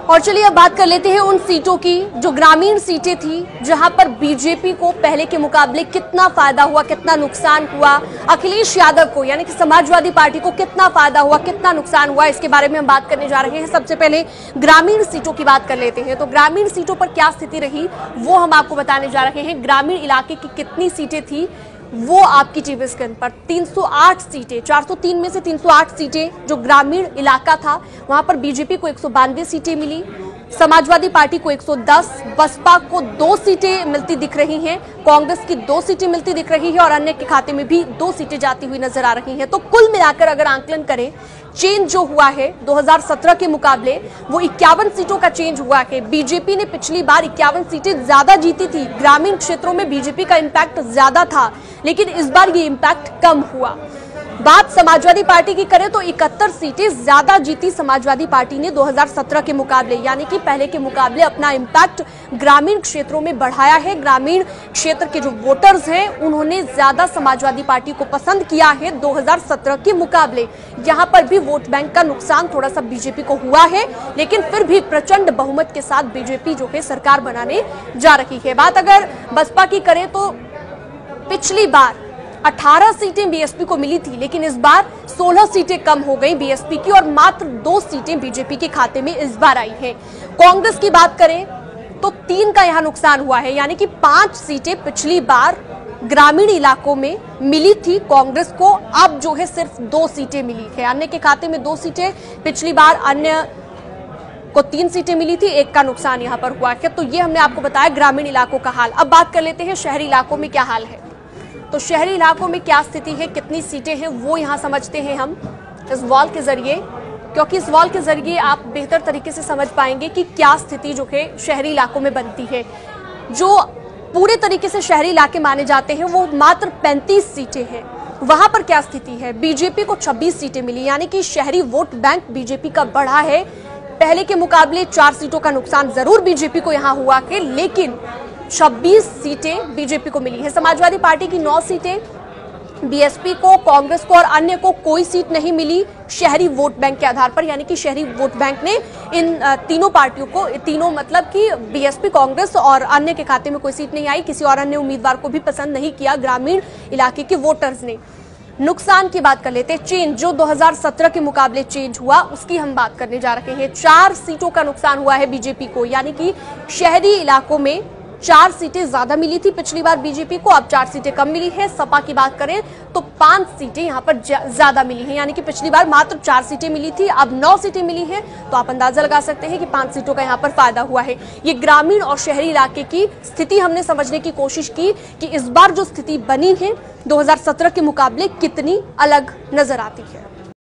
और चलिए अब बात कर लेते हैं उन सीटों की जो ग्रामीण सीटें थी, जहां पर बीजेपी को पहले के मुकाबले कितना फायदा हुआ, कितना नुकसान हुआ, अखिलेश यादव को यानी कि समाजवादी पार्टी को कितना फायदा हुआ, कितना नुकसान हुआ, इसके बारे में हम बात करने जा रहे हैं। सबसे पहले ग्रामीण सीटों की बात कर लेते हैं। तो ग्रामीण सीटों पर क्या स्थिति रही वो हम आपको बताने जा रहे हैं। ग्रामीण इलाके की कितनी सीटें थी वो आपकी टीवी स्क्रीन पर 308 सीटें, 403 में से 308 सीटें जो ग्रामीण इलाका था, वहां पर बीजेपी को 192 सीटें मिली, समाजवादी पार्टी को 110, बसपा को 2 सीटें मिलती दिख रही हैं, कांग्रेस की 2 सीटें मिलती दिख रही है और अन्य के खाते में भी 2 सीटें जाती हुई नजर आ रही हैं। तो कुल मिलाकर अगर आंकलन करें, चेंज जो हुआ है 2017 के मुकाबले वो 51 सीटों का चेंज हुआ है। बीजेपी ने पिछली बार 51 सीटें ज्यादा जीती थी, ग्रामीण क्षेत्रों में बीजेपी का इंपैक्ट ज्यादा था, लेकिन इस बार ये इंपैक्ट कम हुआ। बात समाजवादी पार्टी की करें तो 71 सीटें ज्यादा जीती समाजवादी पार्टी ने 2017 के मुकाबले, यानी कि पहले के मुकाबले अपना इंपैक्ट ग्रामीण क्षेत्रों में बढ़ाया है। ग्रामीण क्षेत्र के जो वोटर्स हैं उन्होंने ज्यादा समाजवादी पार्टी को पसंद किया है 2017 के मुकाबले। यहां पर भी वोट बैंक का नुकसान थोड़ा सा बीजेपी को हुआ है, लेकिन फिर भी प्रचंड बहुमत के साथ बीजेपी जो है सरकार बनाने जा रही है। बात अगर बसपा की करें तो पिछली बार 18 सीटें बीएसपी को मिली थी, लेकिन इस बार 16 सीटें कम हो गई बीएसपी की और मात्र 2 सीटें बीजेपी के खाते में इस बार आई हैं। कांग्रेस की बात करें तो 3 का यहां नुकसान हुआ है, यानी कि 5 सीटें पिछली बार ग्रामीण इलाकों में मिली थी कांग्रेस को, अब जो है सिर्फ 2 सीटें मिली है। अन्य के खाते में 2 सीटें, पिछली बार अन्य को 3 सीटें मिली थी, 1 का नुकसान यहां पर हुआ है। तो ये हमने आपको बताया ग्रामीण इलाकों का हाल। अब बात कर लेते हैं शहरी इलाकों में क्या हाल है। तो शहरी इलाकों में क्या स्थिति है, कितनी सीटें हैं, वो यहां समझते हैं हम इस वॉल के जरिए, क्योंकि इस वॉल के जरिए आप बेहतर तरीके से समझ पाएंगे कि क्या स्थिति जो है शहरी इलाकों में बनती है। जो पूरे तरीके से शहरी इलाके माने जाते हैं वो मात्र 35 सीटें हैं। वहां पर क्या स्थिति है, बीजेपी को 26 सीटें मिली, यानी कि शहरी वोट बैंक बीजेपी का बढ़ा है। पहले के मुकाबले 4 सीटों का नुकसान जरूर बीजेपी को यहां हुआ है, लेकिन 26 सीटें बीजेपी को मिली है। समाजवादी पार्टी की 9 सीटें, बीएसपी को, कांग्रेस को और अन्य को कोई सीट नहीं मिली शहरी वोट बैंक के आधार पर, यानी कि शहरी वोट बैंक ने इन तीनों पार्टियों को, तीनों मतलब कि बीएसपी, कांग्रेस और अन्य के खाते में कोई सीट नहीं आई। किसी और अन्य उम्मीदवार को भी पसंद नहीं किया ग्रामीण इलाके के वोटर्स ने। नुकसान की बात कर लेते हैं। चेंज जो 2017 के मुकाबले चेंज हुआ उसकी हम बात करने जा रहे हैं। 4 सीटों का नुकसान हुआ है बीजेपी को, यानी कि शहरी इलाकों में 4 सीटें ज्यादा मिली थी पिछली बार बीजेपी को, अब 4 सीटें कम मिली है। सपा की बात करें तो 5 सीटें यहां पर ज्यादा मिली हैं, यानी कि पिछली बार मात्र 4 सीटें मिली थी, अब 9 सीटें मिली हैं। तो आप अंदाजा लगा सकते हैं कि 5 सीटों का यहां पर फायदा हुआ है। ये ग्रामीण और शहरी इलाके की स्थिति हमने समझने की कोशिश की कि इस बार जो स्थिति बनी है 2017 के मुकाबले कितनी अलग नजर आती है।